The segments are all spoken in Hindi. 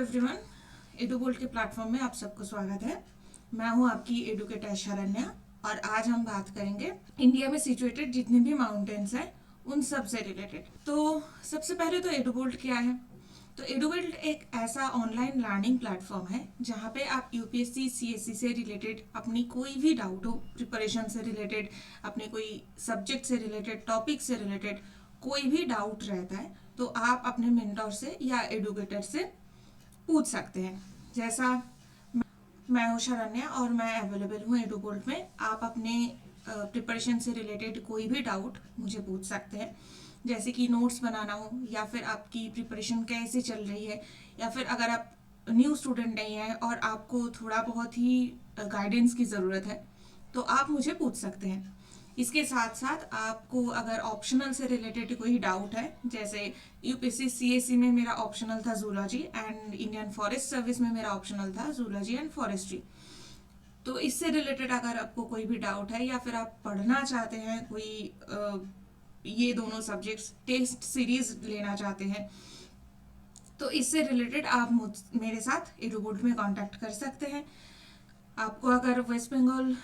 एवरीवन, एडुगोल्ड के प्लेटफॉर्म में आप सबको स्वागत है। मैं हूं आपकी एडुकेटर शरण्या और आज हम बात करेंगे इंडिया में सिचुएटेड जितने भी माउंटेन्स हैं उन सब से रिलेटेड। तो सबसे पहले तो एडुगोल्ड क्या है? तो एडुगोल्ड एक ऐसा ऑनलाइन लर्निंग प्लेटफॉर्म है जहां पे आप यूपीएससी सीएससी से रिलेटेड अपनी कोई भी डाउट हो, प्रिपरेशन से रिलेटेड, अपने कोई सब्जेक्ट से रिलेटेड, टॉपिक से रिलेटेड कोई भी डाउट रहता है तो आप अपने मेंटोर से या एडुकेटर से पूछ सकते हैं। जैसा मैं हूँ शरण्या और मैं अवेलेबल हूँ एडुगोल्ड में। आप अपने प्रिपरेशन से रिलेटेड कोई भी डाउट मुझे पूछ सकते हैं, जैसे कि नोट्स बनाना हो या फिर आपकी प्रिपरेशन कैसे चल रही है, या फिर अगर आप न्यू स्टूडेंट नहीं हैं और आपको थोड़ा बहुत ही गाइडेंस की ज़रूरत है तो आप मुझे पूछ सकते हैं। इसके साथ साथ आपको अगर ऑप्शनल से रिलेटेड कोई डाउट है, जैसे यूपीएससी सीएससी में मेरा ऑप्शनल था zoology and Indian forest service में मेरा ऑप्शनल था जूलॉजी एंड फॉरेस्ट्री, तो इससे रिलेटेड अगर आपको कोई भी डाउट है या फिर आप पढ़ना चाहते हैं कोई ये दोनों सब्जेक्ट्स टेस्ट सीरीज लेना चाहते हैं तो इससे रिलेटेड आप मेरे साथ एडुगोल्ड में कांटेक्ट कर सकते हैं। आपको अगर वेस्ट बंगाल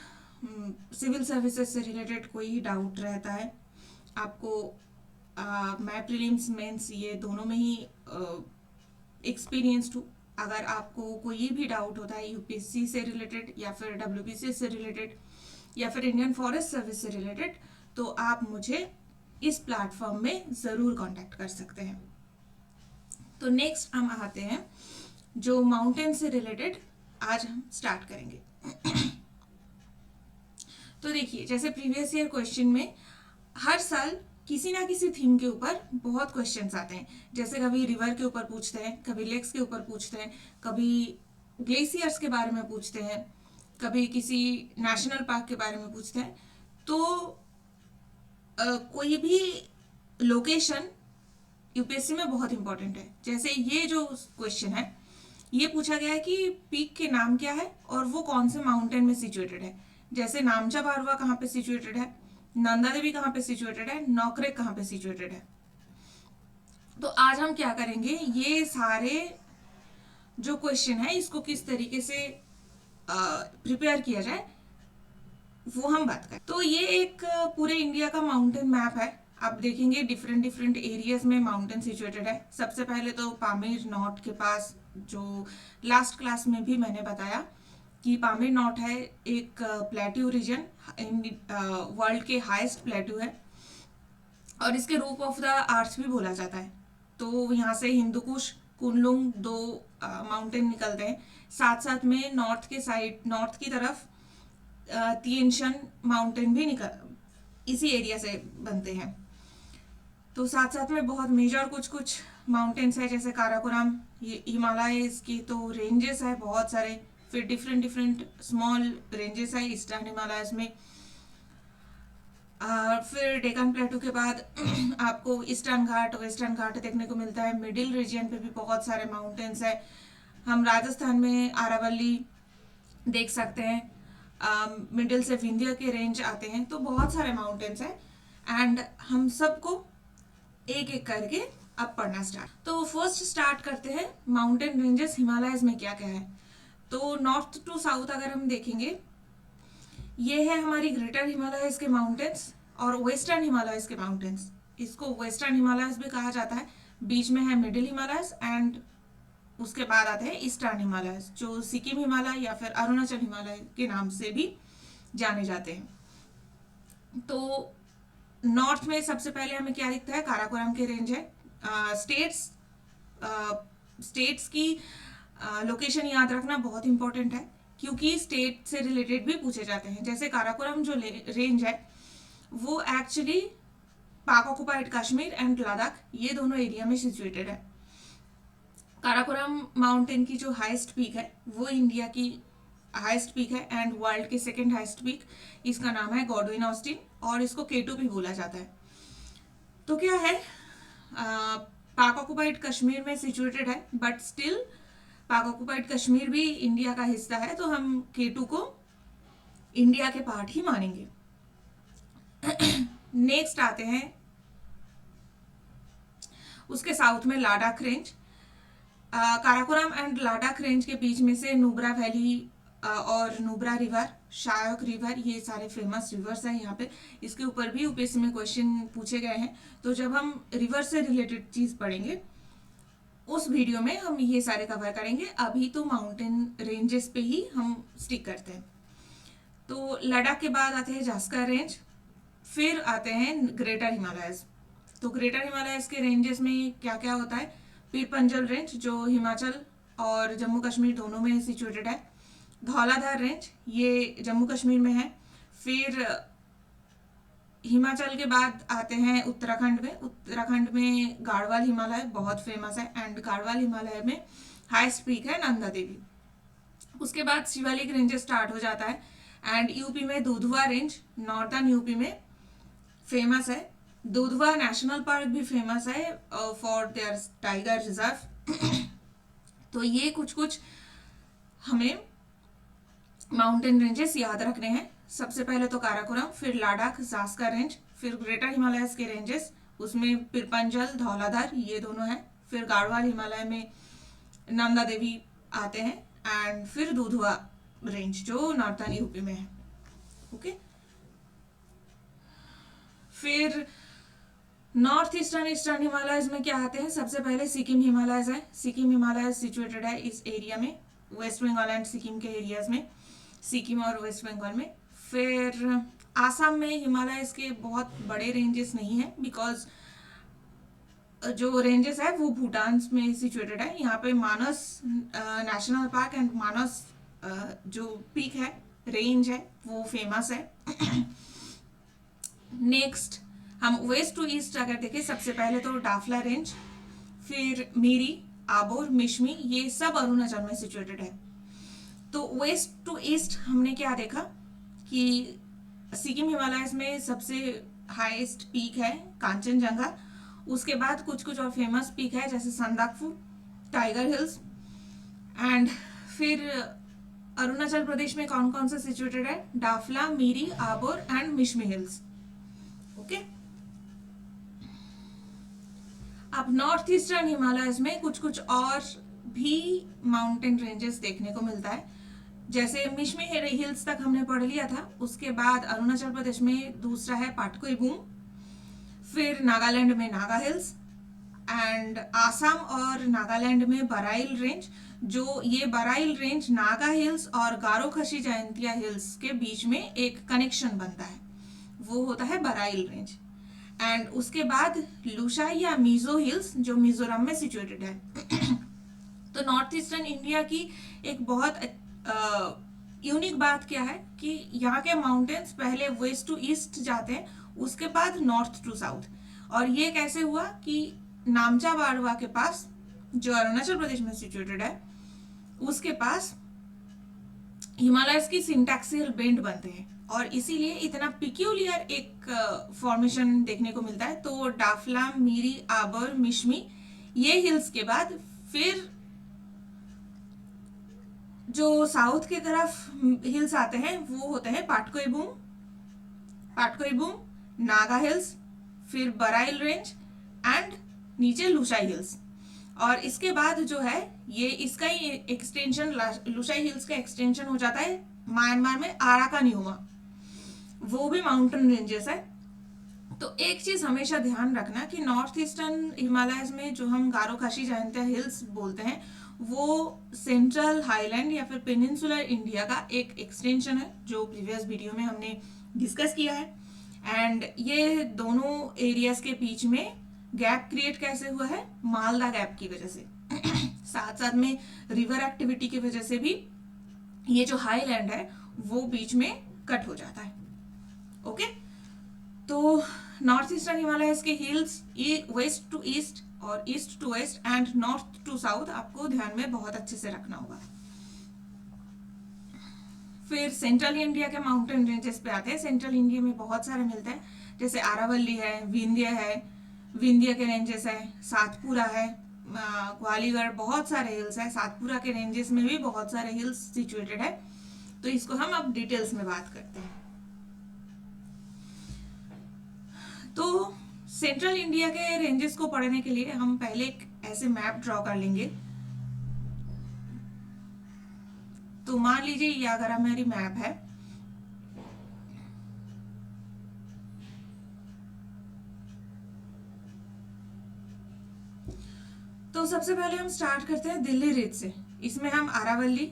सिविल सर्विसेज से रिलेटेड कोई डाउट रहता है, आपको मैं प्रीलिम्स मेंस ये दोनों में ही एक्सपीरियंस्ड हूँ। अगर आपको कोई भी डाउट होता है यूपीएससी से रिलेटेड या फिर डब्ल्यूबीसी से रिलेटेड या फिर इंडियन फॉरेस्ट सर्विस से रिलेटेड, तो आप मुझे इस प्लेटफॉर्म में ज़रूर कांटेक्ट कर सकते हैं। तो नेक्स्ट हम आते हैं जो माउंटेन से रिलेटेड आज हम स्टार्ट करेंगे। तो देखिए, जैसे प्रीवियस ईयर क्वेश्चन में हर साल किसी ना किसी थीम के ऊपर बहुत क्वेश्चंस आते हैं। जैसे कभी रिवर के ऊपर पूछते हैं, कभी लेक्स के ऊपर पूछते हैं, कभी ग्लेशियर्स के बारे में पूछते हैं, कभी किसी नेशनल पार्क के बारे में पूछते हैं। तो कोई भी लोकेशन यूपीएससी में बहुत इंपॉर्टेंट है। जैसे ये जो क्वेश्चन है ये पूछा गया है कि पीक के नाम क्या है और वो कौन से माउंटेन में सिचुएटेड है। जैसे नामचा बारवा कहाँ पे सिचुएटेड है, नंदा देवी कहाँ पे सिचुएटेड है, नौकरेक कहाँ पे सिचुएटेड है। तो आज हम क्या करेंगे, ये सारे जो क्वेश्चन है इसको किस तरीके से प्रिपेयर किया जाए वो हम बात करें। तो ये एक पूरे इंडिया का माउंटेन मैप है। आप देखेंगे डिफरेंट डिफरेंट एरियाज में माउंटेन सिचुएटेड है। सबसे पहले तो पामीर नॉट के पास, जो लास्ट क्लास में भी मैंने बताया कि पामीर नॉट है एक प्लेट्यू रीजन, वर्ल्ड के हाईएस्ट प्लेट्यू है और इसके रूप ऑफ द अर्थ भी बोला जाता है। तो यहाँ से हिंदुकुश, कुनलुंग दो माउंटेन निकलते हैं। साथ साथ में नॉर्थ के साइड, नॉर्थ की तरफ तिएनशन माउंटेन भी निकल इसी एरिया से बनते हैं। तो साथ साथ में बहुत मेजर कुछ कुछ माउंटेन्स है, जैसे काराकोरम, ये हिमालयस की तो रेंजेस है बहुत सारे। फिर डिफरेंट डिफरेंट स्मॉल रेंजेस है ईस्टर्न हिमालयस में। फिर डेक्कन प्लेटू के बाद आपको ईस्टर्न घाट, वेस्टर्न घाट देखने को मिलता है। मिडिल रीजन पे भी बहुत सारे माउंटेन्स है। हम राजस्थान में आरावली देख सकते हैं। मिडिल से विंध्य के रेंज आते हैं, तो बहुत सारे माउंटेन्स हैं एंड हम सबको एक एक करके अब पढ़ना स्टार्ट। तो फर्स्ट स्टार्ट करते हैं माउंटेन रेंजेस हिमालयस में क्या क्या है। तो नॉर्थ टू साउथ अगर हम देखेंगे, ये है हमारी ग्रेटर हिमालयस के माउंटेन्स और वेस्टर्न हिमालयस के माउंटेन्स। इसको वेस्टर्न हिमालयस भी कहा जाता है। बीच में है मिडिल हिमालयस एंड उसके बाद आते हैं ईस्टर्न हिमालयस, जो सिक्किम हिमालय या फिर अरुणाचल हिमालय के नाम से भी जाने जाते हैं। तो नॉर्थ में सबसे पहले हमें क्या दिखता है, काराकोरम के रेंज है। स्टेट्स की लोकेशन याद रखना बहुत इंपॉर्टेंट है क्योंकि स्टेट से रिलेटेड भी पूछे जाते हैं। जैसे काराकोरम जो रेंज है वो एक्चुअली पाक ऑक्युपाइड कश्मीर एंड लद्दाख ये दोनों एरिया में सिचुएटेड है। काराकोरम माउंटेन की जो हाईएस्ट पीक है वो इंडिया की हाईएस्ट पीक है एंड वर्ल्ड की सेकंड हाईएस्ट पीक। इसका नाम है गॉडविन ऑस्टिन और इसको K2 भी बोला जाता है। तो क्या है, पाक ऑक्युपाइड कश्मीर में सिचुएटेड है बट स्टिल पाक ऑक्युपाइड कश्मीर भी इंडिया का हिस्सा है, तो हम K2 को इंडिया के पार्ट ही मानेंगे। नेक्स्ट आते हैं उसके साउथ में Ladakh range. Karakoram and Ladakh range के बीच में से नुब्रा वैली और नुब्रा रिवर, शायक रिवर, ये सारे फेमस रिवर्स हैं यहाँ पे। इसके ऊपर भी यूपीएससी में क्वेश्चन पूछे गए हैं। तो जब हम रिवर से रिलेटेड चीज पढ़ेंगे उस वीडियो में हम ये सारे कवर करेंगे। अभी तो माउंटेन रेंजेस पे ही हम स्टिक करते हैं। तो लद्दाख के बाद आते हैं जास्कर रेंज, फिर आते हैं ग्रेटर हिमालयस। तो ग्रेटर हिमालयस के रेंजेस में क्या क्या होता है? पीर पंजल रेंज जो हिमाचल और जम्मू कश्मीर दोनों में सिचुएटेड है। धौलाधार रेंज ये जम्मू कश्मीर में है। फिर हिमाचल के बाद आते हैं उत्तराखंड में। उत्तराखंड में गाढ़वाल हिमालय बहुत फेमस है एंड गाढ़वाल हिमालय में हाईएस्ट पीक है नंदा देवी। उसके बाद शिवालिक रेंजेस स्टार्ट हो जाता है एंड यूपी में दुधवा रेंज नॉर्थर्न यूपी में फेमस है। दुधवा नेशनल पार्क भी फेमस है फॉर देयर टाइगर रिजर्व। तो ये कुछ कुछ हमें माउंटेन रेंजेस याद रखने हैं। सबसे पहले तो काराकोरम, फिर लाडाख, जास्कर रेंज, फिर ग्रेटर हिमालयस के रेंजेस, उसमें पिरपंजल, धौलाधार ये दोनों हैं। फिर गाढ़वाल हिमालय में नंदा देवी आते हैं एंड फिर दुधवा रेंज जो नॉर्थर्न यूपी में है। ओके, फिर नॉर्थ ईस्टर्न ईस्टर्न हिमालयस में क्या आते हैं? सबसे पहले सिक्किम हिमालयस है। सिक्किम हिमालयस सिचुएटेड है इस एरिया में, वेस्ट बंगाल एंड सिक्किम के एरियाज में, सिक्किम और वेस्ट बंगाल में। फिर आसाम में हिमालयस के बहुत बड़े रेंजेस नहीं है बिकॉज जो रेंजेस है वो भूटान में सिचुएटेड है। यहाँ पे मानस नेशनल पार्क एंड मानस जो पीक है, रेंज है, वो फेमस है। नेक्स्ट हम वेस्ट टू ईस्ट अगर देखें, सबसे पहले तो डाफला रेंज, फिर मीरी, आबोर, मिशमी, ये सब अरुणाचल में सिचुएटेड है। तो वेस्ट टू ईस्ट हमने क्या देखा कि सिक्किम हिमालयस में सबसे हाईएस्ट पीक है कांचनजंगा। उसके बाद कुछ कुछ और फेमस पीक है जैसे संदाकफू, टाइगर हिल्स। एंड फिर अरुणाचल प्रदेश में कौन कौन से सिचुएटेड है? डाफला, मीरी, आबोर एंड मिशमी हिल्स। ओके, अब नॉर्थ ईस्टर्न हिमालयस में कुछ कुछ और भी माउंटेन रेंजेस देखने को मिलता है। जैसे मिशमी हिल्स तक हमने पढ़ लिया था। उसके बाद अरुणाचल प्रदेश में दूसरा है पाटकोईबूम, फिर नागालैंड में नागा हिल्स एंड आसाम और नागालैंड में बराइल रेंज। जो ये बराइल रेंज नागा हिल्स और गारो खसी जयंतिया हिल्स के बीच में एक कनेक्शन बनता है, वो होता है बराइल रेंज। एंड उसके बाद लुशाई या मिजो हिल्स जो मिजोरम में सिचुएटेड है। तो नॉर्थ ईस्टर्न इंडिया की एक बहुत यूनिक बात क्या है कि यहाँ के माउंटेन्स पहले वेस्ट टू ईस्ट जाते हैं, उसके बाद नॉर्थ टू साउथ। और ये कैसे हुआ कि नामचा बाड़वा के पास जो अरुणाचल प्रदेश में सिचुएटेड है, उसके पास हिमालयस की सिंटैक्सियल बेंड बनते हैं और इसीलिए इतना पिक्यूलियर एक फॉर्मेशन देखने को मिलता है। तो डाफला, मीरी, आबर, मिशमी ये हिल्स के बाद फिर जो साउथ की तरफ हिल्स आते हैं वो होते हैं पाटकोईबूम, नागा हिल्स, फिर बराइल रेंज एंड नीचे लुशाई हिल्स। और इसके बाद जो है ये इसका ही एक्सटेंशन, लुशाई हिल्स का एक्सटेंशन हो जाता है म्यांमार में आराकानियोमा, वो भी माउंटेन रेंजेस है। तो एक चीज हमेशा ध्यान रखना कि नॉर्थ ईस्टर्न हिमालयस में जो हम गारो खासी जयंतिया हिल्स बोलते हैं वो सेंट्रल हाईलैंड या फिर पेनिनसुलर इंडिया का एक एक्सटेंशन है जो प्रीवियस वीडियो में हमने डिस्कस किया है। एंड ये दोनों एरियाज के बीच में गैप क्रिएट कैसे हुआ है? मालदा गैप की वजह से। साथ साथ में रिवर एक्टिविटी की वजह से भी ये जो हाईलैंड है वो बीच में कट हो जाता है। ओके, तो नॉर्थ ईस्टर्न हिमालयस के हिल्स ये वेस्ट टू ईस्ट और east to west and north to south आपको ध्यान में बहुत अच्छे से रखना होगा। फिर सेंट्रल इंडिया के माउंटेन रेंजेस पे आते हैं। सेंट्रल इंडिया में बहुत सारे मिलते हैं, जैसे आरावली है, विंध्य के रेंजेस है, सातपुरा है, ग्वालियर, बहुत सारे हिल्स है। सातपुरा के रेंजेस में भी बहुत सारे हिल्स सिचुएटेड है। तो इसको हम अब डिटेल्स में बात करते हैं। तो सेंट्रल इंडिया के रेंजेस को पढ़ने के लिए हम पहले एक ऐसे मैप ड्रॉ कर लेंगे तो मान लीजिए ये अगर हमारी मैप है, तो सबसे पहले हम स्टार्ट करते हैं दिल्ली रेंज से। इसमें हम अरावली,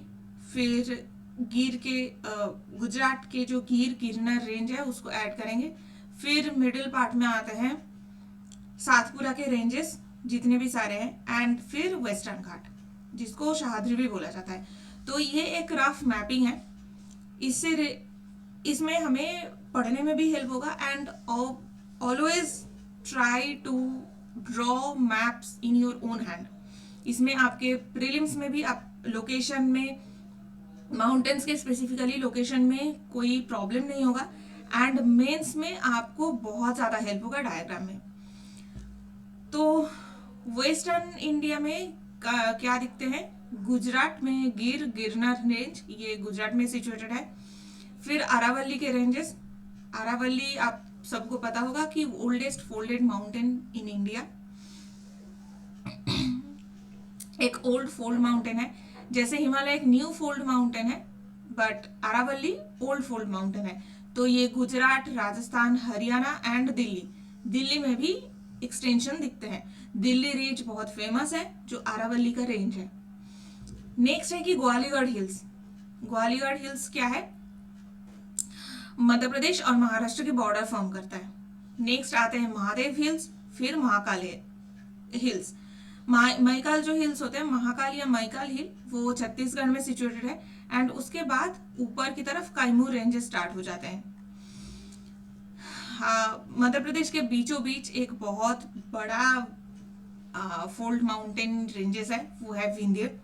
फिर गिर के गुजरात के जो गिरनर रेंज है उसको ऐड करेंगे। फिर मिडिल पार्ट में आते हैं सातपुरा के रेंजेस जितने भी सारे हैं, एंड फिर वेस्टर्न घाट जिसको शाहदरी भी बोला जाता है। तो ये एक रफ मैपिंग है। इसमें हमें पढ़ने में भी हेल्प होगा, and always try to draw maps in your own hand. इसमें आपके प्रीलिम्स में भी आप लोकेशन में, माउंटेन्स के स्पेसिफिकली लोकेशन में कोई प्रॉब्लम नहीं होगा, एंड मेंस में आपको बहुत ज़्यादा हेल्प होगा डायग्राम में। तो वेस्टर्न इंडिया में क्या दिखते हैं, गुजरात में गिरनर रेंज, ये गुजरात में सिचुएटेड है। फिर अरावली के रेंजेस, अरावली आप सबको पता होगा कि oldest folded mountain in India, एक ओल्ड फोल्ड माउंटेन है। जैसे हिमालय एक न्यू फोल्ड माउंटेन है, but Aravali old fold mountain है। तो ये गुजरात, राजस्थान, हरियाणा एंड दिल्ली में भी एक्सटेंशन दिखते हैं। दिल्ली रेंज बहुत फेमस है जो अरावली का रेंज है। नेक्स्ट है कि ग्वालियर हिल्स। ग्वालियर हिल्स क्या है, मध्य प्रदेश और महाराष्ट्र के बॉर्डर फॉर्म करता है। नेक्स्ट आते हैं महादेव हिल्स, फिर महाकाल हिल्स। महाकाल जो हिल्स होते हैं, महाकाल या महाकाल हिल, वो छत्तीसगढ़ में सिचुएटेड है, एंड उसके बाद ऊपर की तरफ कैमूर रेंजेस स्टार्ट हो जाते हैं। मध्य प्रदेश के बीचों बीच एक बहुत बड़ा फोल्ड माउंटेन रेंजेस है, वो है विंध्य,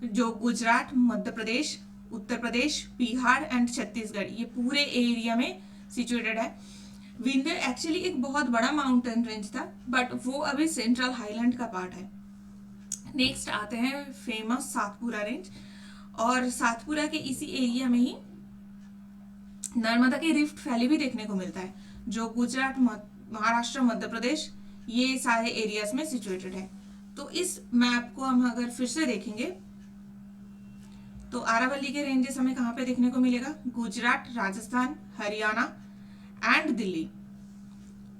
जो गुजरात, मध्य प्रदेश, उत्तर प्रदेश, बिहार एंड छत्तीसगढ़, ये पूरे एरिया में सिचुएटेड है। विंध्य एक्चुअली एक बहुत बड़ा माउंटेन रेंज था, बट वो अभी सेंट्रल हाईलैंड का पार्ट है। नेक्स्ट आते हैं फेमस सातपुरा रेंज, और सातपुरा के इसी एरिया में ही नर्मदा की रिफ्ट वैली भी देखने को मिलता है, जो गुजरात, महाराष्ट्र, मध्य प्रदेश, ये सारे एरियाज में सिचुएटेड है। तो इस मैप को हम अगर फिर से देखेंगे तो अरावली के रेंजेस हमें कहाँ पे देखने को मिलेगा, गुजरात, राजस्थान, हरियाणा एंड दिल्ली।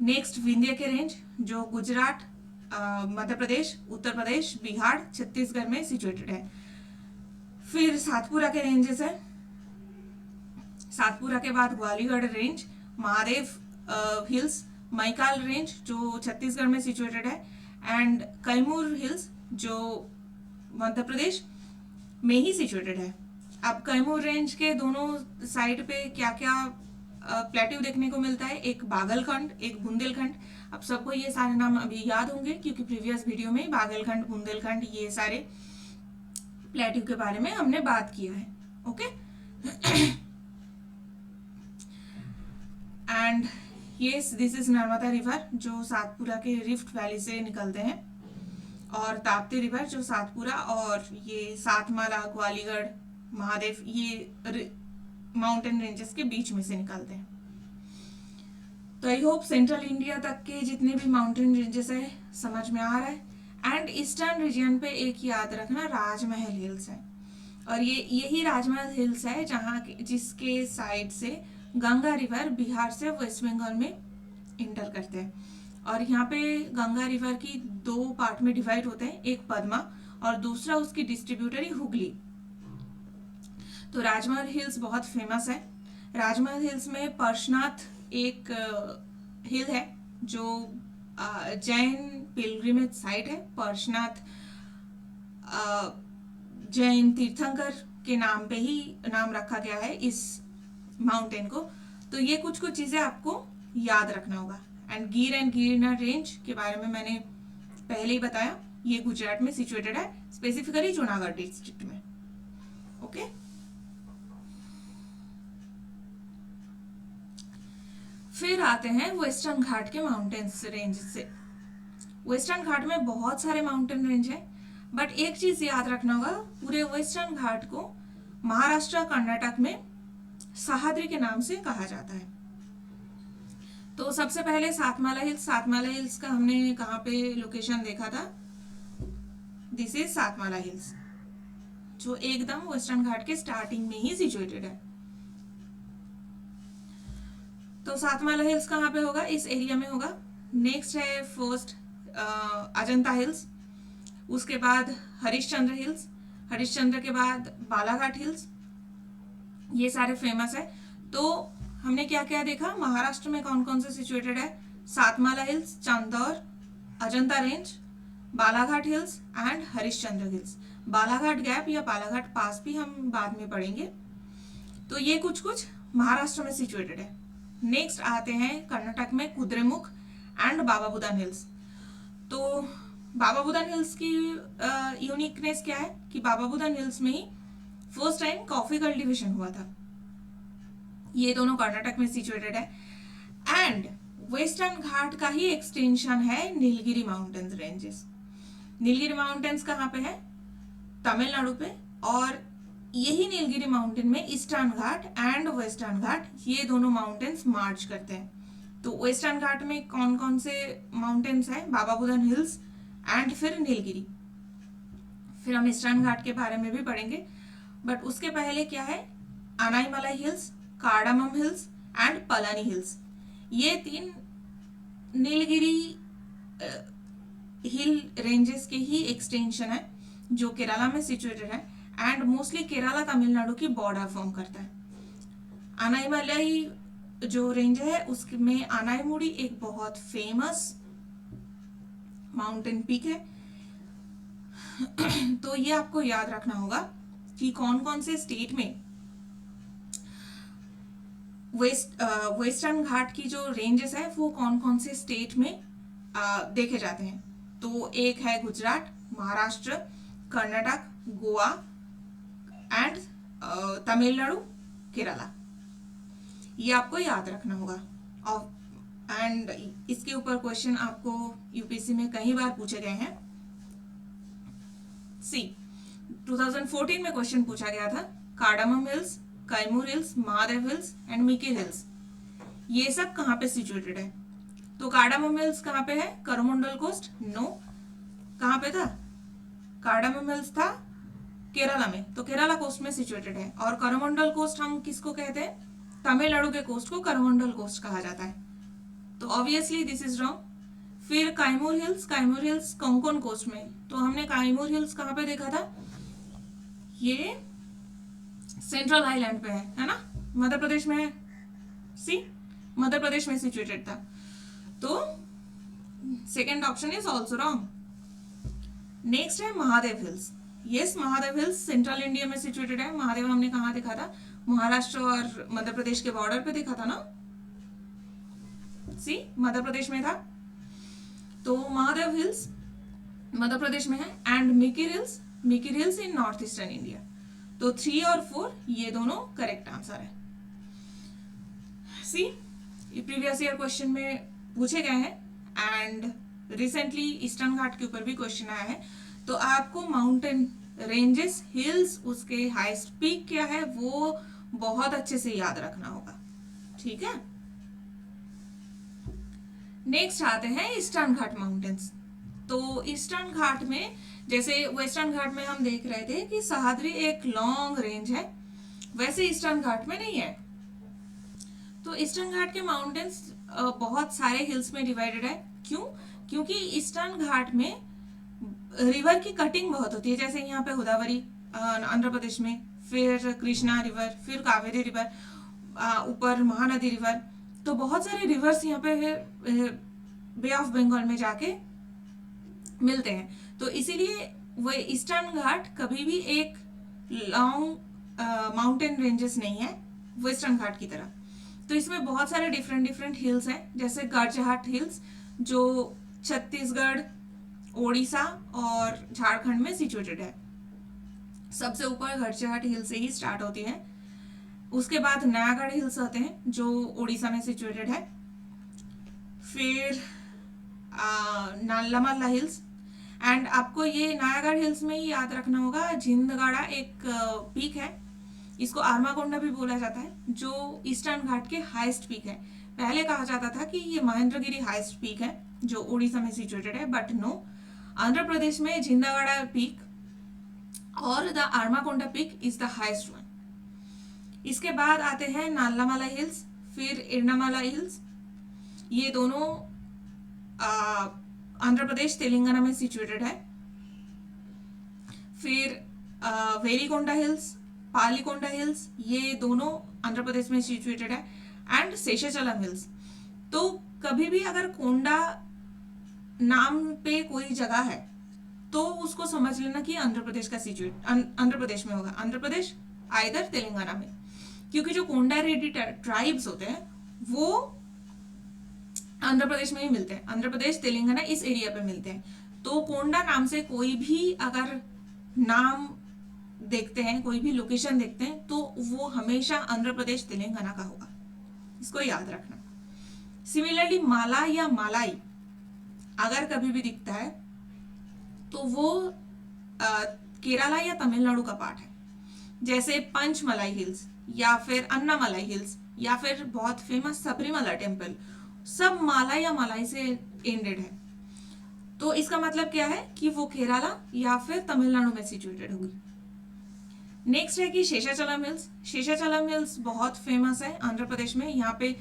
नेक्स्ट विंध्य के रेंज जो गुजरात, मध्य प्रदेश, उत्तर प्रदेश, बिहार, छत्तीसगढ़ में सिचुएटेड है। फिर सातपुरा के रेंजेस है, सातपुरा के बाद Gwalior range, Mahadev hills, Mahakal range जो छत्तीसगढ़ में सिचुएटेड है, एंड कैमूर हिल्स जो मध्य प्रदेश में ही सिचुएटेड है। अब कैमूर रेंज के दोनों साइड पे क्या क्या प्लेट्यू देखने को मिलता है, एक बागलखंड, एक बुंदेलखंड। अब सबको ये सारे नाम अभी याद होंगे क्योंकि प्रीवियस वीडियो में बागलखंड, बुंदेलखंड, ये सारे प्लेट्यू के बारे में हमने बात किया है। Okay, and yes, this is Narmada river जो सातपुरा के रिफ्ट वैली से निकलते हैं, और ताप्ती रिवर जो सातपुरा और ये सातमाला, ग्वालियर, महादेव, ये माउंटेन रेंजेस के बीच में से निकलते हैं। तो आई होप सेंट्रल इंडिया तक के जितने भी माउंटेन रेंजेस है समझ में आ रहा है। एंड ईस्टर्न रीजन पे एक याद रखना, राजमहल हिल्स है, और ये यही राजमहल हिल्स है जहाँ जिसके साइड से गंगा रिवर बिहार से वेस्ट बंगाल में इंटर करते हैं। और यहाँ पे गंगा रिवर की दो पार्ट में डिवाइड होते हैं, एक पद्मा और दूसरा उसकी डिस्ट्रीब्यूटरी हुगली। तो राजमहल हिल्स बहुत फेमस है। राजमहल हिल्स में पार्श्वनाथ एक हिल है जो जैन पिलग्रिमेज साइट है। पार्श्वनाथ जैन तीर्थंकर के नाम पे ही नाम रखा गया है इस माउंटेन को। तो ये कुछ कुछ चीजें आपको याद रखना होगा। एंड गिरनर रेंज के बारे में मैंने पहले ही बताया, ये गुजरात में सिचुएटेड है, स्पेसिफिकली जूनागढ़ डिस्ट्रिक्ट में। ओके, फिर आते हैं वेस्टर्न घाट के माउंटेन्स रेंज से। वेस्टर्न घाट में बहुत सारे माउंटेन रेंज है, बट एक चीज याद रखना होगा, पूरे वेस्टर्न घाट को महाराष्ट्र, कर्नाटक में सह्याद्री के नाम से कहा जाता है। तो सबसे पहले सातमाला हिल्स। सातमाला हिल्स का हमने कहाँ पे लोकेशन देखा था, दिस इज सातमाला हिल्स, जो एकदम वेस्टर्न घाट के स्टार्टिंग में ही सिचुएटेड है। तो सातमाला हिल्स कहाँ पे होगा? इस एरिया में होगा। नेक्स्ट है फर्स्ट अजंता हिल्स, उसके बाद हरिश्चंद्र हिल्स, हरिश्चंद्र के बाद बालाघाट हिल्स, ये सारे फेमस है। तो हमने क्या क्या देखा, महाराष्ट्र में कौन कौन से सिचुएटेड है? Satmala hills, Chandor, Ajanta range, Balaghat hills and Harishchandra hills. Balaghat gap या बालाघाट पास भी हम बाद में पढ़ेंगे। तो ये कुछ कुछ महाराष्ट्र में सिचुएटेड है। नेक्स्ट आते हैं कर्नाटक में Kudremukh and Baba Budan hills. तो बाबा बुदान हिल्स की यूनिकनेस क्या है कि बाबा बुदान हिल्स में ही फर्स्ट टाइम कॉफी कल्टीवेशन हुआ था। ये दोनों कर्नाटक में सिचुएटेड है एंड वेस्टर्न घाट का ही एक्सटेंशन है Nilgiri mountains ranges. Nilgiri mountains कहाँ पे है? तमिलनाडु पे। और यही नीलगिरी माउंटेन में ईस्टर्न घाट एंड वेस्टर्न घाट, ये दोनों माउंटेन्स मार्च करते हैं। तो वेस्टर्न घाट में कौन कौन से माउंटेन्स हैं? बाबा बुदान हिल्स एंड फिर नीलगिरी। फिर हम ईस्टर्न घाट के बारे में भी पढ़ेंगे, बट उसके पहले क्या है, Anaimalai hills, cardamom hills and Palani hills, ये तीन नीलगिरी हिल रेंजेस के ही एक्सटेंशन है जो केरला में सिचुएटेड है एंड मोस्टली केरला तमिलनाडु की बॉर्डर फॉर्म करता है। अनाईमलाई जो रेंज है उसमें अनाईमुड़ी एक बहुत फेमस माउंटेन पीक है। तो ये आपको याद रखना होगा कि कौन कौन से स्टेट में वेस्टर्न घाट की जो रेंजेस है वो कौन कौन से स्टेट में देखे जाते हैं। तो एक है गुजरात, महाराष्ट्र, कर्नाटक, गोवा एंड तमिलनाडु, केरला। ये आपको याद रखना होगा। और एंड इसके ऊपर क्वेश्चन आपको यूपीएससी में कई बार पूछे गए हैं। 2014 में क्वेश्चन पूछा गया था cardamom hills, Kaimur hills, Mahadev hills and Mikir hills, ये सब कहाँ पे सिचुएटेड है? तो कार्डामम हिल्स कहाँ पे है? करमंडल कोस्ट? नो। कहाँ पे था? कार्डामम हिल्स था केरला में, तो केरला कोस्ट में सिचुएटेड है। और करमंडल कोस्ट हम किसको कहते हैं? तमिलनाडु के कोस्ट को करमंडल कोस्ट कहा जाता है। तो ऑब्वियसली दिस इज रॉन्ग। फिर Kaimur hills, Kaimur hills Konkan coast में। तो हमने कैमूर हिल्स कहाँ पे देखा था? ये सेंट्रल आइलैंड पे है ना, मध्य प्रदेश में है। सी, मध्य प्रदेश में सिचुएटेड था। तो second option is also wrong. Next है Mahadev hills. Yes, Mahadev hills central India में सिचुएटेड है। महादेव हमने कहाँ देखा था? महाराष्ट्र और मध्य प्रदेश के बॉर्डर पे देखा था ना। सी, मध्य प्रदेश में था। तो महादेव हिल्स मध्य प्रदेश में है and Mikir hills in north eastern India. तो 3 और 4 ये दोनों करेक्ट आंसर है। सी, प्रीवियस ईयर क्वेश्चन में पूछे गए हैं एंड रिसेंटली ईस्टर्न घाट के ऊपर भी क्वेश्चन आया है। तो आपको माउंटेन रेंजेस, हिल्स, उसके हाईएस्ट पीक क्या है वो बहुत अच्छे से याद रखना होगा। ठीक है। नेक्स्ट आते हैं ईस्टर्न घाट माउंटेन्स। तो ईस्टर्न घाट में जैसे वेस्टर्न घाट में हम देख रहे थे कि सह्याद्री एक लॉन्ग रेंज है, वैसे ईस्टर्न घाट में नहीं है। तो ईस्टर्न घाट के माउंटेन्स बहुत सारे हिल्स में डिवाइडेड है। क्यों? क्योंकि ईस्टर्न घाट में रिवर की कटिंग बहुत होती है। जैसे यहाँ पे गोदावरी आंध्र प्रदेश में, फिर कृष्णा रिवर, फिर कावेरी रिवर, ऊपर महानदी रिवर, तो बहुत सारे रिवर्स यहाँ पे बे ऑफ बंगाल में जाके मिलते हैं। तो इसीलिए वो ईस्टर्न घाट कभी भी एक लॉन्ग माउंटेन रेंजेस नहीं है वेस्टर्न घाट की तरह। तो इसमें बहुत सारे डिफरेंट हिल्स हैं, जैसे गर्जहाट हिल्स जो छत्तीसगढ़, ओडिशा और झारखंड में सिचुएटेड है। सबसे ऊपर गर्जहाट हिल से ही स्टार्ट होती है। उसके बाद नयागढ़ हिल्स आते हैं जो ओडिशा में सिचुएटेड है। फिर नालमल्ला हिल्स एंड आपको ये नयागढ़ हिल्स में ही याद रखना होगा जिंदगाड़ा एक पीक है, इसको आर्माकोंडा भी बोला जाता है, जो ईस्टर्न घाट के हाईएस्ट पीक है। पहले कहा जाता था कि ये महेंद्रगिरी हाईएस्ट पीक है जो उड़ीसा में सिचुएटेड है, बट नो, आंध्र प्रदेश में जिंदागड़ा पीक और the Armakonda peak is the highest one. इसके बाद आते हैं नाल्लामाला हिल्स, फिर इरनामाला हिल्स। ये दोनों आंध्र प्रदेश तेलंगाना में सिचुएटेड है। फिर वेरीकोंडा हिल्स, पालीकोंडा हिल्स, ये दोनों आंध्र प्रदेश में सिचुएटेड है। And Seshachalam hills. तो कभी भी अगर कोंडा नाम पे कोई जगह है तो उसको समझ लेना कि आंध्र प्रदेश का आंध्र प्रदेश में होगा, आंध्र प्रदेश आइदर तेलंगाना में, क्योंकि जो कोंडा रेड्डी ट्राइब्स होते हैं वो आंध्र प्रदेश में ही मिलते हैं। आंध्र प्रदेश तेलंगाना इस एरिया पे मिलते हैं। तो कोंडा नाम से कोई भी अगर नाम देखते हैं, कोई भी लोकेशन देखते हैं, तो वो हमेशा आंध्र प्रदेश तेलंगाना का होगा, इसको याद रखना। सिमिलरली माला या मालाई अगर कभी भी दिखता है तो वो केरला या तमिलनाडु का पार्ट है। जैसे पंचमलाई हिल्स या फिर अन्नामलाई हिल्स या फिर बहुत फेमस सबरीमला टेम्पल, सब माला या मलाई से एंडेड है। तो इसका मतलब क्या है कि वो केरला या फिर तमिलनाडु में सिचुएटेड होगी। नेक्स्ट है कि शेषाचलम हिल्स। शेषाचलम हिल्स बहुत फेमस है आंध्र प्रदेश में। यहाँ पे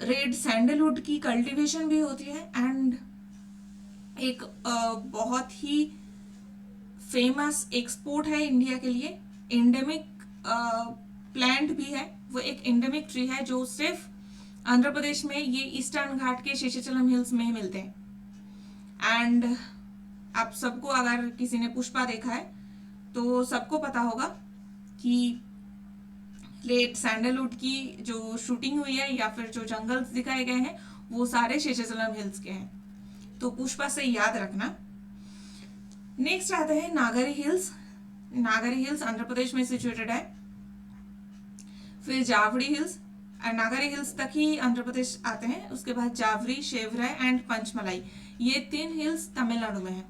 रेड सैंडलवुड की कल्टीवेशन भी होती है एंड एक बहुत ही फेमस एक्सपोर्ट है इंडिया के लिए। एंडेमिक प्लांट भी है, वो एक एंडेमिक ट्री है जो सिर्फ आंध्र प्रदेश में ये ईस्टर्न घाट के शेषाचलम हिल्स में ही मिलते हैं। एंड आप सबको अगर किसी ने पुष्पा देखा है तो सबको पता होगा कि रेड सैंडलवुड की जो शूटिंग हुई है या फिर जो जंगल्स दिखाए गए हैं वो सारे शेषाचलम हिल्स के हैं। तो पुष्पा से याद रखना। नेक्स्ट आते हैं नागरी हिल्स। नागरी हिल्स आंध्र प्रदेश में सिचुएटेड है। फिर जावड़ी हिल्स, नागरी हिल्स तक ही आंध्र प्रदेश आते हैं। उसके बाद जावरी, शेवराय एंड पंचमलाई, ये 3 हिल्स तमिलनाडु में है।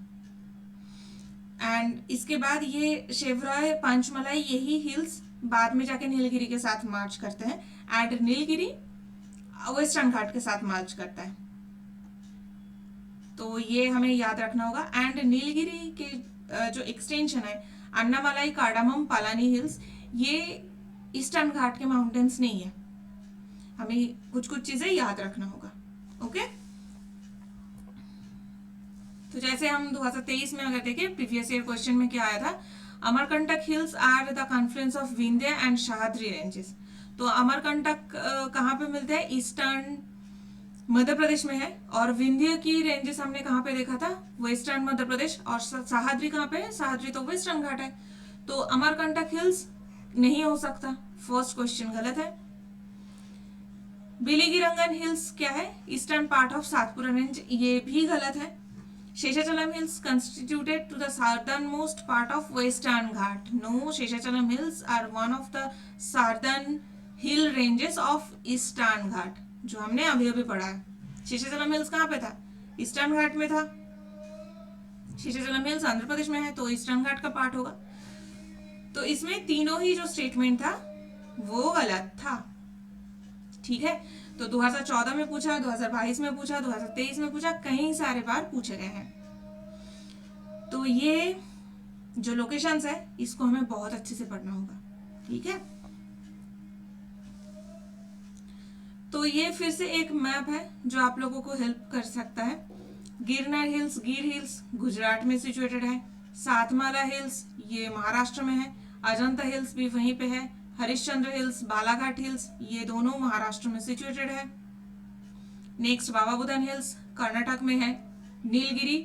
एंड इसके बाद ये शेवराय, पंचमलाई, यही हिल्स बाद में जाके नीलगिरी के साथ मार्च करते हैं। एंड नीलगिरी वेस्टर्न घाट के साथ मार्च करता है, तो ये हमें याद रखना होगा। एंड नीलगिरी के जो एक्सटेंशन है अन्नामलाई, कार्डामम, पालानी हिल्स, ये ईस्टर्न घाट के माउंटेन्स नहीं है। हमें कुछ कुछ चीजें याद रखना होगा। ओके, तो जैसे हम 2023 में अगर देखें प्रीवियस ईयर क्वेश्चन में क्या आया था, Amarkantak hills are the confluence of Vindhya and Sahyadri ranges. तो अमरकंटक कहाँ पे मिलते हैं? ईस्टर्न मध्य प्रदेश में है। और विंध्य की रेंजेस हमने कहाँ पे देखा था? वेस्टर्न मध्य प्रदेश। और सह्याद्री कहाँ पे है? सह्याद्री तो वेस्टर्न घाट है। तो अमरकंटक हिल्स नहीं हो सकता, फर्स्ट क्वेश्चन गलत है। बिलिगिरंगन हिल्स क्या है? Eastern part of Satpura range, ये भी गलत है। Seshachalam hills constituted to the southernmost part of western ghat. No, Seshachalam hills are one of the southern hill ranges of eastern ghat, जो हमने अभी अभी पढ़ा है। शेषाचलम हिल्स कहाँ पे था? ईस्टर्न घाट में था। शेषाचलम हिल्स आंध्र प्रदेश में है तो ईस्टर्न घाट का पार्ट होगा। तो इसमें तीनों ही जो स्टेटमेंट था वो गलत था। ठीक है, तो 2014 में पूछा, 2022 में पूछा, 2023 में पूछा, कई सारे बार पूछे गए हैं। तो ये जो लोकेशंस है इसको हमें बहुत अच्छे से पढ़ना होगा। ठीक है, तो ये फिर से एक मैप है जो आप लोगों को हेल्प कर सकता है। गिरनार हिल्स, गिर हिल्स गुजरात में सिचुएटेड है। सातमाला हिल्स ये महाराष्ट्र में है। अजंता हिल्स भी वहीं पे है। हरिश्चंद्र हिल्स, बालाघाट हिल्स, ये दोनों महाराष्ट्र में सिचुएटेड है। नेक्स्ट बाबा बुदन हिल्स कर्नाटक में है। नीलगिरी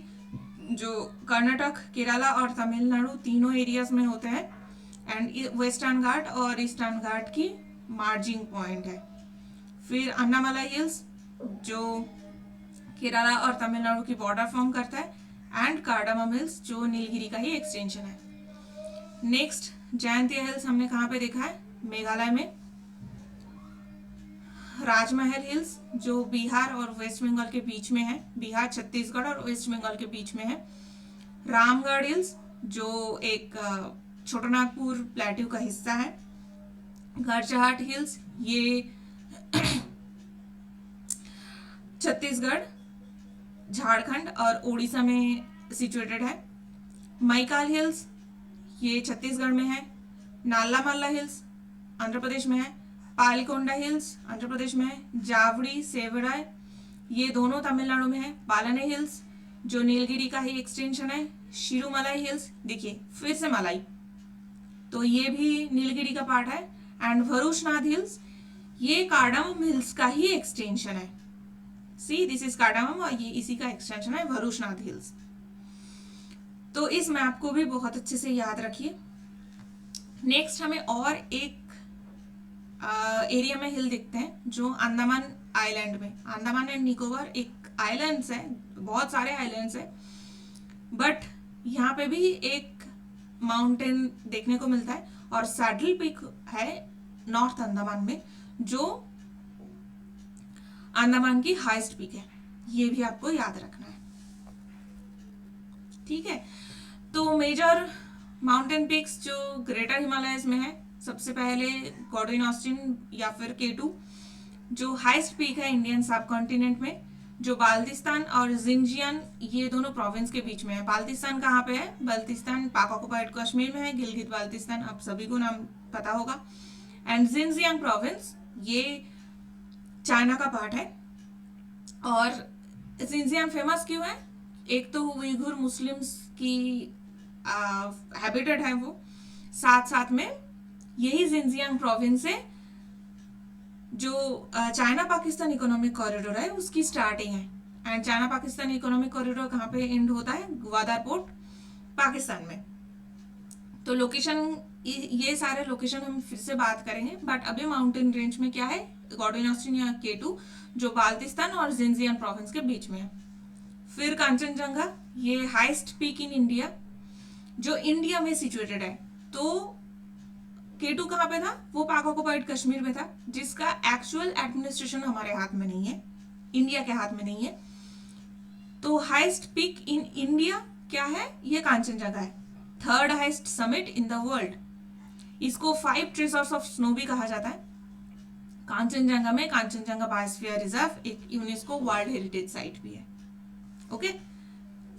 जो कर्नाटक, केरला और तमिलनाडु तीनों एरियाज में होते हैं। एंड वेस्टर्न घाट और ईस्टर्न घाट की मार्जिंग पॉइंट है। फिर अन्नामलाई हिल्स जो केरला और तमिलनाडु की बॉर्डर फॉर्म करता है। एंड कार्डामम हिल्स जो नीलगिरी का ही एक्सटेंशन है। नेक्स्ट जयंतिया हिल्स हमने कहाँ पे देखा है? मेघालय में। राजमहल हिल्स जो बिहार और वेस्ट बंगाल के बीच में है, बिहार, छत्तीसगढ़ और वेस्ट बंगाल के बीच में है। रामगढ़ हिल्स जो एक छोटानागपुर प्लेट्यू का हिस्सा है। गरजहाट हिल्स ये छत्तीसगढ़, झारखंड और उड़ीसा में सिचुएटेड है। मैकाल हिल्स ये छत्तीसगढ़ में है। नालामल्ला हिल्स आंध्र प्रदेश में है। पालकोंडा हिल्स आंध्र प्रदेश में है। जावड़ी सेवराय ये दोनों तमिलनाडु में है। बालाने हिल्स जो नीलगिरी का ही एक्सटेंशन है। शिरुमलाई हिल्स, देखिए फिर से मलाई, तो ये भी नीलगिरी का पार्ट है। एंड भरूचनाथ हिल्स ये कार्डामम हिल्स का ही एक्सटेंशन है। सी दिस इज कार्डामम और ये इसी का एक्सटेंशन है भरूचनाथ हिल्स। तो इस मैप को भी बहुत अच्छे से याद रखिए। नेक्स्ट हमें और एक एरिया में हिल दिखते हैं जो अंडमान आइलैंड में, अंडमान एंड निकोबार एक आइलैंड्स है, बहुत सारे आइलैंड्स है, बट यहाँ पे भी एक माउंटेन देखने को मिलता है और सैडल पीक है नॉर्थ अंडमान में, जो अंडमान की हाईएस्ट पीक है। ये भी आपको याद रखना है, ठीक है। तो मेजर माउंटेन पीक्स जो ग्रेटर हिमालयस में है, सबसे पहले गॉडविन ऑस्टिन या फिर K2 जो हाईएस्ट पीक है इंडियन सब कॉन्टिनेंट में, जो बाल्टिस्तान और जिंजियान ये दोनों प्रोविंस के बीच में है। बाल्टिस्तान कहाँ पे है? बाल्टिस्तान पाक ऑक्युपाइड कश्मीर में है, गिलगित बाल्टिस्तान आप सभी को नाम पता होगा। एंड जिंजियांग प्रोविंस ये चाइना का पार्ट है। और जिंजियांग फेमस क्यों है? एक तो उइघुर मुस्लिम्स की हैबिटेट है वो, साथ साथ में यही जिंजियांग प्रोविंस है जो चाइना पाकिस्तान इकोनॉमिक कॉरिडोर है उसकी स्टार्टिंग है। And China Pakistan economic corridor कहाँ पे एंड होता है? ग्वादर पोर्ट पाकिस्तान में। तो लोकेशन, ये सारे लोकेशन हम फिर से बात करेंगे, बट अभी माउंटेन रेंज में क्या है? गॉडविन ऑस्टिन या K2 जो बाल्टिस्तान और जिंजियांग प्रोविंस के बीच में है। फिर कांचनजंगा ये हाईएस्ट पीक इन इंडिया जो इंडिया में सिचुएटेड है। तो K2 कहाँ पे था? वो पाक ऑक्युपाइड कश्मीर में था, जिसका एक्चुअल एडमिनिस्ट्रेशन हमारे हाथ में नहीं है, इंडिया के हाथ में नहीं है। तो हाईएस्ट पीक इन इंडिया क्या है? ये कांचनजंगा है, third highest summit in the world. इसको 5 ट्रेजर्स ऑफ स्नो भी कहा जाता है। कांचनजंगा में कांचनजंगा बायोस्फीयर रिजर्व एक यूनेस्को वर्ल्ड हेरिटेज साइट भी है। ओके,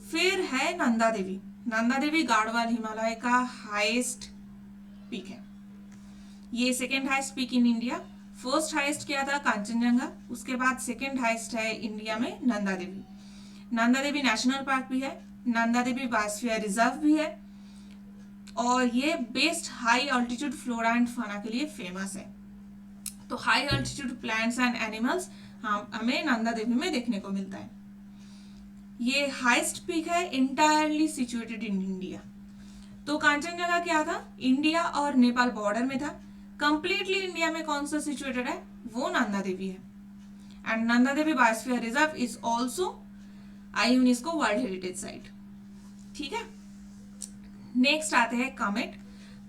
फिर है नंदा देवी। नंदा देवी गाढ़वाल हिमालय का हाईएस्ट पीक है। ये second highest peak in India. First highest क्या था? कांचनजंगा। उसके बाद सेकेंड हाईएस्ट है इंडिया में नंदा देवी। नंदा देवी नेशनल पार्क भी है, नंदा देवी बायोस्फीयर रिजर्व भी है, और ये best high altitude flora and फाना के लिए फेमस है। तो high altitude plants and animals हमें नंदा देवी में देखने को मिलता है। ये हाईएस्ट पीक है इंटायरली सिचुएटेड इन इंडिया। तो कांचनजंगा क्या था? इंडिया और नेपाल बॉर्डर में था। कंप्लीटली इंडिया में कौन सा सिचुएटेड है? वो नंदा देवी है। And Nanda Devi biosphere reserve is also I UNESCO world heritage site, ठीक है। नेक्स्ट आते हैं Kamet.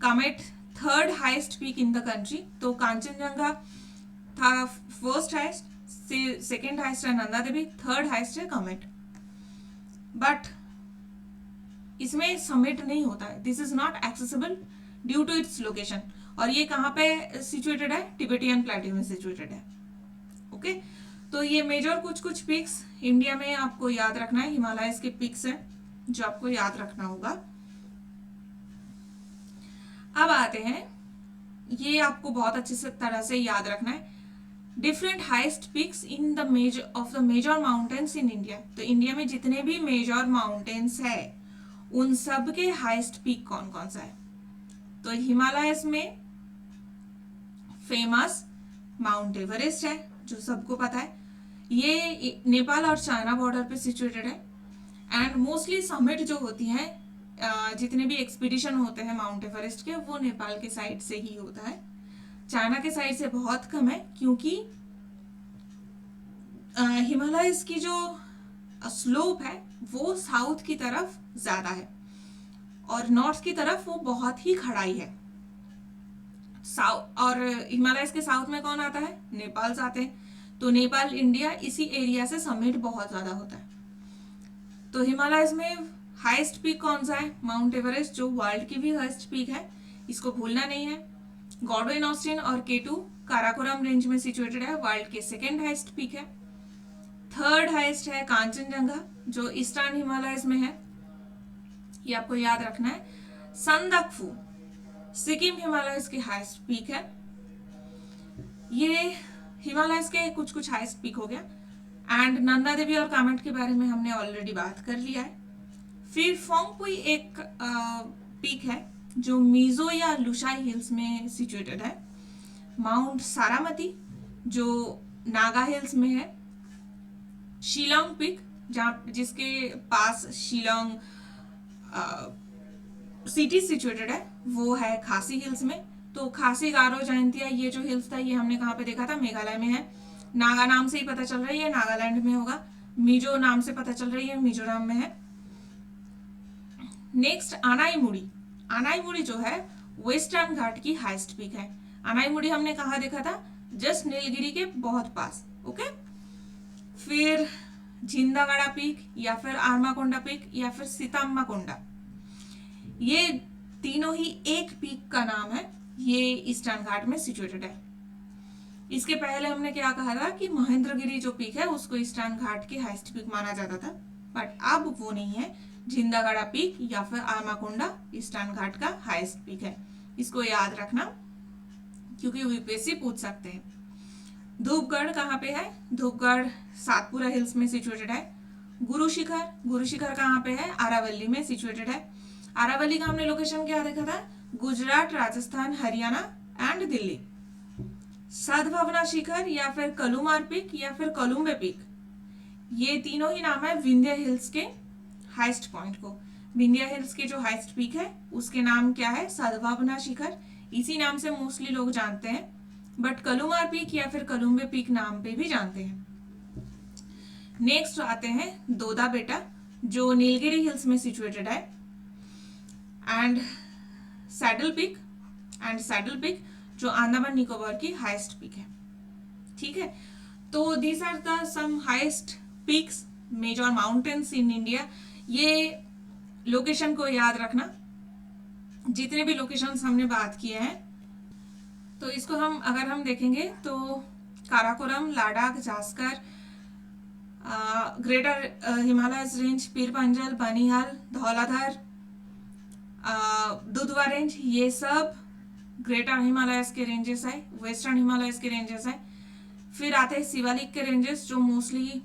Kamet third highest peak in the country. तो कांचनजंगा था फर्स्ट हाईएस्ट, सेकेंड हाईएस्ट है नंदा देवी, थर्ड हाईएस्ट है कामेट। बट इसमें समिट नहीं होता है, this is not accessible due to its location. और ये कहाँ पे सिचुएटेड है? टिबेटियन प्लेट्यू में सिचुएटेड है। ओके, तो ये मेजर कुछ पिक्स इंडिया में आपको याद रखना है, हिमालयस के पिक्स हैं जो आपको याद रखना होगा। अब आते हैं, ये आपको बहुत अच्छे से तरह से याद रखना है, different highest peaks in the major of the major mountains in India. तो इंडिया में जितने भी मेजर माउंटेन्स है उन सब के हाईएस्ट पीक कौन कौन सा है? तो हिमालयस में फेमस माउंट एवरेस्ट है जो सबको पता है। ये नेपाल और चाइना बॉर्डर पे सिचुएटेड है। एंड मोस्टली समिट जो होती है, जितने भी एक्सपीडिशन होते हैं माउंट एवरेस्ट के, वो नेपाल के साइड से ही होता है, चाइना के साइड से बहुत कम है, क्योंकि हिमालयस की जो स्लोप है वो साउथ की तरफ ज्यादा है और नॉर्थ की तरफ वो बहुत ही खड़ाई है। और हिमालयस के साउथ में कौन आता है? नेपाल आते हैं। तो नेपाल इंडिया इसी एरिया से समिट बहुत ज्यादा होता है। तो हिमालयस में हाईएस्ट पीक कौन सा है? माउंट एवरेस्ट, जो वर्ल्ड की भी हाईएस्ट पीक है, इसको भूलना नहीं है। गॉडविन ऑस्टिन और K2 काराकोरम रेंज में सिचुएटेड है, वर्ल्ड के सेकेंड हाईएस्ट पीक है। थर्ड हाईएस्ट है कांचनजंगा जो ईस्टर्न हिमालयस में है, ये आपको याद रखना है। संदकफू सिक्किम हिमालयस की हाईएस्ट पीक है। ये हिमालयस के कुछ कुछ हाईएस्ट पीक हो गया। एंड नंदा देवी और कामेट के बारे में हमने ऑलरेडी बात कर लिया है। फिर फोंगपुई एक पीक है जो मिजो या लुशाई हिल्स में सिचुएटेड है। माउंट सारामती जो नागा हिल्स में है। शिलोंग पीक जहाँ जिसके पास शिलोंग सिटी सिचुएटेड है वो है खासी हिल्स में। तो खासी, गारो, जयंतिया ये जो हिल्स था ये हमने कहाँ पे देखा था, मेघालय में है। नागा नाम से ही पता चल रहा है ये नागालैंड में होगा। मिजो नाम से पता चल रही है मिजोरम में है। नेक्स्ट अनाईमुड़ी। अनाईमुड़ी जो है वेस्टर्न घाट की हाईएस्ट पीक है। अनाईमुड़ी हमने कहाँ देखा था, जस्ट नीलगिरी के बहुत पास। ओके, फिर झिंदागड़ा पीक या फिर आर्माकोंडा पीक या फिर सीताम्माकोंडा, ये तीनों ही एक पीक का नाम है। ये ईस्टर्न घाट में सिचुएटेड है। इसके पहले हमने क्या कहा था कि महेंद्रगिरी जो पीक है उसको ईस्टर्न घाट की हाईएस्ट पीक माना जाता था, बट अब वो नहीं है। झिंदागड़ा पीक या फिर आर्माकोंडा ईस्टर्न घाट का हाईएस्ट पीक है। इसको याद रखना क्योंकि यूपीएससी पूछ सकते हैं। धूपगढ़ कहाँ पे है, धूपगढ़ सातपुरा हिल्स में सिचुएटेड है। गुरु शिखर, गुरु शिखर कहाँ पे है, आरावली में सिचुएटेड है। आरावली का हमने लोकेशन क्या देखा था, गुजरात, राजस्थान, हरियाणा एंड दिल्ली। सद्भावना शिखर या फिर कलुमार पीक या फिर कलुम्बे पीक, ये तीनों ही नाम है विंध्य हिल्स के हाईएस्ट पॉइंट को। विंध्य हिल्स के जो हाईएस्ट पीक है उसके नाम क्या है, सद्भावना शिखर। इसी नाम से मोस्टली लोग जानते हैं, बट कलुमार पीक या फिर कलुम्बे पीक नाम पे भी जानते हैं। नेक्स्ट आते हैं दोदा बेटा जो नीलगिरी हिल्स में सिचुएटेड है। एंड सैडल पीक जो अंडमान निकोबार की हाईएस्ट पीक है। ठीक है, तो these are the some highest peaks, major mountains in India. ये लोकेशन को याद रखना, जितने भी लोकेशंस हमने बात किए हैं। तो इसको अगर हम देखेंगे तो Karakoram, Ladakh, Zanskar, greater Himalayas range, Pir Panjal, Banihal, Dhauladhar, Dudhwa range, ये सब ग्रेटर हिमालयस के रेंजेस है, वेस्टर्न हिमालयस के रेंजेस है। फिर आते हैं शिवालिक के रेंजेस जो मोस्टली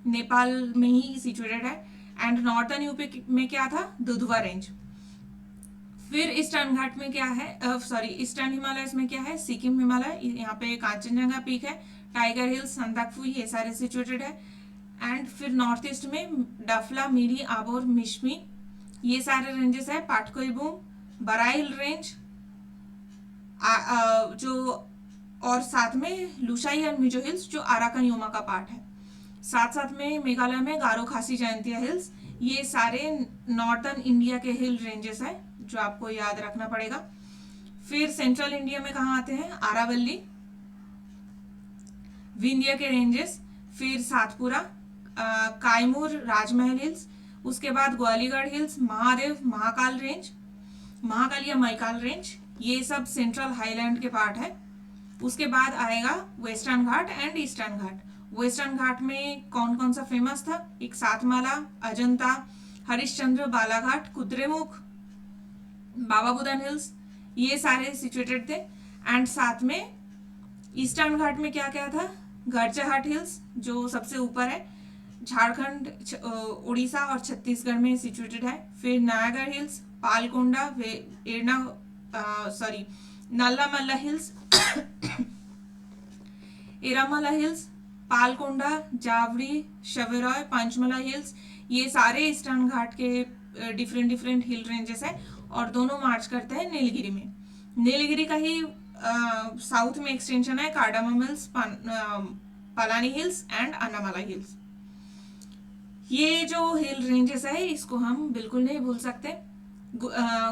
नेपाल में ही सिचुएटेड है। एंड नॉर्थर्न यूपी में क्या था, दुधवा रेंज। फिर ईस्टर्न घाट में क्या है, ईस्टर्न हिमालयस में क्या है, सिक्किम हिमालय, यहाँ पे कांचनजंगा पीक है, टाइगर हिल्स, संदकफू, ये सारे सिचुएटेड है। एंड फिर नॉर्थ ईस्ट में डफला, मिरी, आबोर, मिश्मी, ये सारे रेंजेस है। पाटकोईबूम, बराइल रेंज जो, और साथ में लुशाई और मिजो हिल्स जो अराकन योमा का पार्ट है। साथ साथ में मेघालय में गारो, खासी, जयंतिया हिल्स, ये सारे नॉर्थर्न इंडिया के हिल रेंजेस है जो आपको याद रखना पड़ेगा। फिर सेंट्रल इंडिया में कहाँ आते हैं, आरावली, विंध्य के रेंजेस, फिर सातपुरा, कायमूर, राजमहल हिल्स, उसके बाद ग्वालीगढ़ हिल्स, महादेव, महाकाल रेंज, महाकाल या मैकाल रेंज, ये सब सेंट्रल हाईलैंड के पार्ट है। उसके बाद आएगा western Ghat and eastern Ghat. Western Ghat में कौन कौन सा फेमस था, एक सातमाला, अजंता, हरिश्चंद्र, बालाघाट, कुद्रेमुख, बाबा बुदन हिल्स, ये सारे सिचुएटेड थे। एंड साथ में ईस्टर्न घाट में क्या क्या था, गरचाहाट हिल्स जो सबसे ऊपर है, झारखंड, उड़ीसा और छत्तीसगढ़ में सिचुएटेड है। फिर Nayagarh hills, Palkonda, Nallamala hills, Erramala hills, Palkonda, Javadi, Shevaroy, Panchamalai hills, ये सारे ईस्टर्न घाट के डिफरेंट हिल रेंजेस है और दोनों मार्च करते हैं नीलगिरी में। नीलगिरी का ही साउथ में एक्सटेंशन है cardamom hills, Palani hills and Annamalai hills. ये जो हिल रेंजेस है इसको हम बिल्कुल नहीं भूल सकते।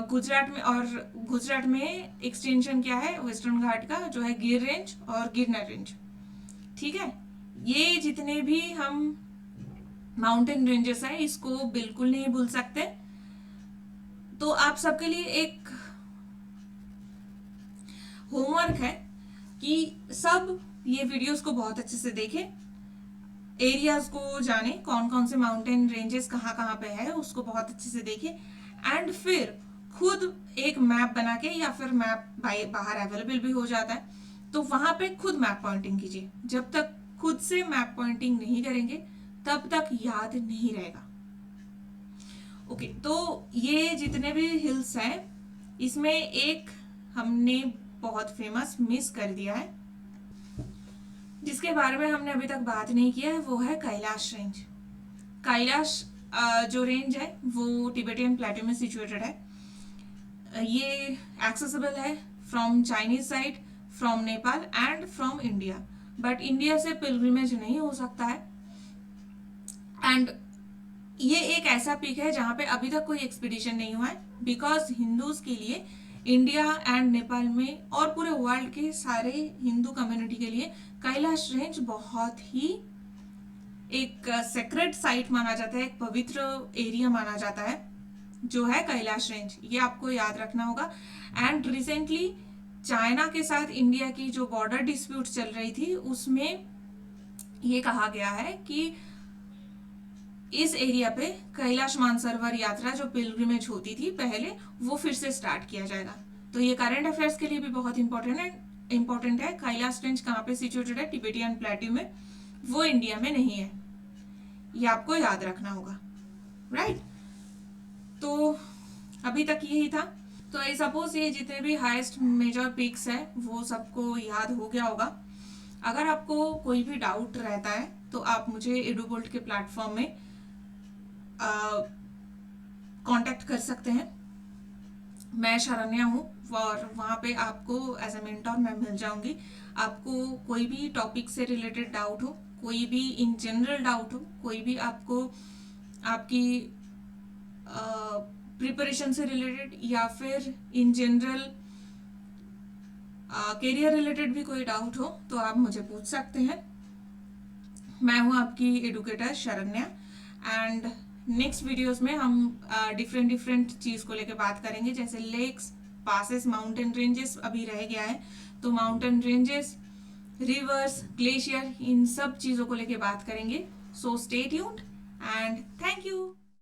गुजरात में एक्सटेंशन क्या है वेस्टर्न घाट का, जो है गिर रेंज और गिरनर रेंज। ठीक है, ये जितने भी हम माउंटेन रेंजेस है इसको बिल्कुल नहीं भूल सकते। तो आप सबके लिए एक होमवर्क है कि सब ये वीडियोस को बहुत अच्छे से देखें, एरियाज को जाने, कौन कौन से माउंटेन रेंजेस कहाँ कहाँ पे है उसको बहुत अच्छे से देखें, एंड फिर खुद एक मैप बना के, या फिर मैप बाहर अवेलेबल भी हो जाता है, तो वहां पे खुद मैप पॉइंटिंग कीजिए। जब तक खुद से मैप पॉइंटिंग नहीं करेंगे तब तक याद नहीं रहेगा। ओके, तो ये जितने भी हिल्स हैं इसमें एक हमने बहुत फेमस मिस कर दिया है, जिसके बारे में हमने अभी तक बात नहीं किया है, वो है कैलाश रेंज। कैलाश जो रेंज है वो टिबेटियन प्लेट्यू में सिचुएटेड है। ये एक्सेसिबल है from Chinese side, from Nepal and from India, but India से पिलग्रिमेज नहीं हो सकता है। एंड ये एक ऐसा पीक है जहां पे अभी तक कोई एक्सपीडिशन नहीं हुआ है, बिकॉज हिंदूज के लिए इंडिया एंड नेपाल में और पूरे वर्ल्ड के सारे हिंदू कम्युनिटी के लिए कैलाश रेंज बहुत ही एक सेक्रेट साइट माना जाता है, एक पवित्र एरिया माना जाता है जो है कैलाश रेंज। ये आपको याद रखना होगा। एंड रिसेंटली चाइना के साथ इंडिया की जो बॉर्डर डिस्प्यूट चल रही थी उसमें ये कहा गया है कि इस एरिया पे कैलाश मानसरोवर यात्रा जो पिलग्रिमेज होती थी पहले, वो फिर से स्टार्ट किया जाएगा। तो ये करंट अफेयर्स के लिए भी बहुत इंपॉर्टेंट है। कैलाश रेंज कहाँ पे सिचुएटेड है? टिबेटियन प्लेट्यू में, वो इंडिया में नहीं है। ये आपको याद रखना होगा, राइट? तो अभी तक यही था। तो आई सपोज ये जितने भी हाईएस्ट मेजर पीक्स है वो सबको याद हो गया होगा। अगर आपको कोई भी डाउट रहता है तो आप मुझे एडुबोल्ट के प्लेटफॉर्म में कांटेक्ट कर सकते हैं। मैं शरण्या हूँ और वहाँ पे आपको एज ए मेंटोर मैं मिल जाऊंगी। आपको कोई भी टॉपिक से रिलेटेड डाउट हो, कोई भी इन जनरल डाउट हो, कोई भी आपको आपकी प्रिपरेशन से रिलेटेड या फिर इन जनरल करियर रिलेटेड भी कोई डाउट हो तो आप मुझे पूछ सकते हैं। मैं हूँ आपकी educator Sharanya. And next videos में हम डिफरेंट चीज को लेकर बात करेंगे, जैसे लेक्स, पासेस, माउंटेन रेंजेस अभी रह गया है, तो माउंटेन रेंजेस, रिवर्स, ग्लेशियर, इन सब चीजों को लेकर बात करेंगे। So stay tuned and thank you.